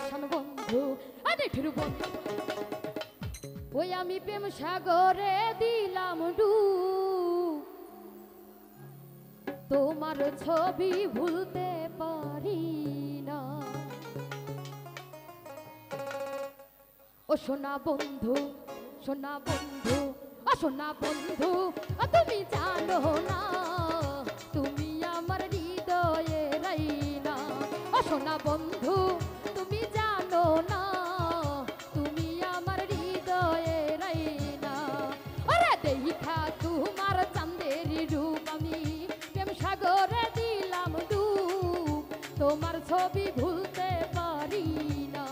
পাষাণ বন্ধু নিঠুর বন্ধু। ওই আমি প্রেম সাগরে দিলাম ডুব, তোমার ছবি ভুলতে পারি না। ও সোনা বন্ধু, সোনা বন্ধু, ও সোনা বন্ধু, তুমি জানো না তুমি আমার হৃদয়ে রাইনা। ও সোনা বন্ধু তুমি জানো না তুমি আমার হৃদয়ে রাইনা। ওরে দেখা তোমার চাঁদের রূপ আমি প্রেম সাগরে দিলাম ডুব, তোমার ছবি ভুলতে পারি না।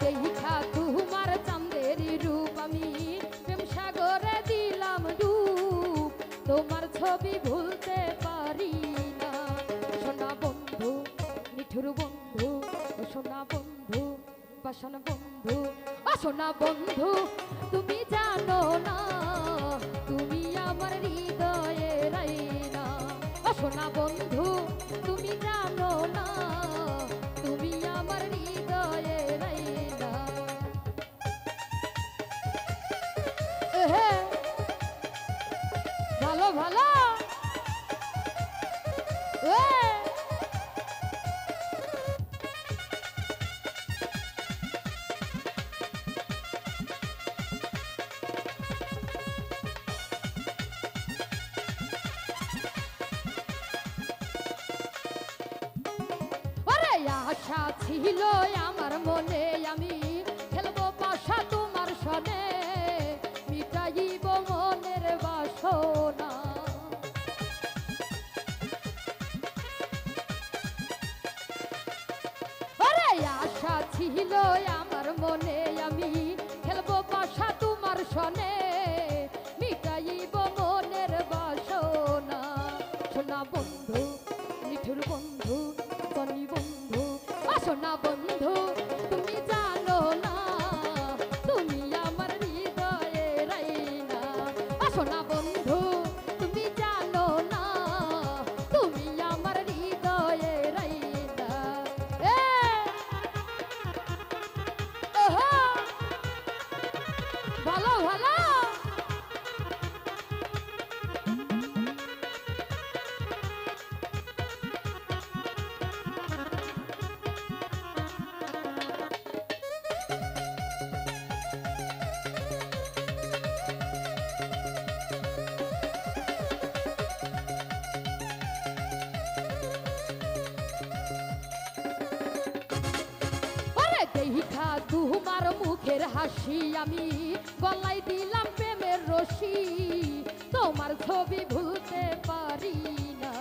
দেখা তোমার চাঁদের রূপ আমি প্রেম সাগরে দিলাম ডুব, তোমার ছবি ভুলতে পারি না। সোনা বন্ধু নিঠুর বন্ধু, সোনা বন্ধু পাষাণ বন্ধু, সোনা বন্ধু তুমি জানো না তুমি আমার হৃদয়ে রাইনা। সোনা বন্ধু তুমি জানো না তুমি আমার হৃদয়ে রাইনা। ভালো ভালো আশা ছিল আমার মনে আমি খেলবো পাশা তোমার সনে, মিটাইব মনের বাসনা। আরে আশা ছিল আমার মনে আমি খেলবো পাশা তোমার সনে, মিটাইব মনের বাসনা। সোনা বন্ধু নিঠুর বন্ধু জনি বন্ধু, সোনা বন্ধু তুমি জানো না তুমি আমার হৃদয়ে রাইনা। সোনা বন্ধু তুমি জানো না তুমি আমার হৃদয়ে রাইনা। ভালো ভালো দেখা তোমার মুখের হাসি আমি গলায় দিলাম প্রেমের রশি, তোমার ছবি ভুলতে পারি না।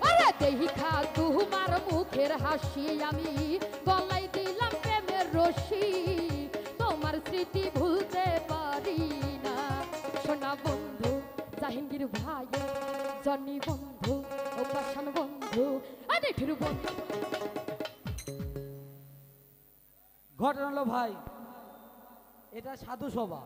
আরে দেখা তোমার মুখের হাসি আমি গলায় দিলাম প্রেমের রশি, তোমার স্মৃতি ভুলতে পারি না। সোনা বন্ধু জাহাঙ্গীর ভাই জনি বন্ধু ও পাষাণ বন্ধু নিঠুর বন্ধু। ঘটনা হলো ভাই এটা সাধু সভা,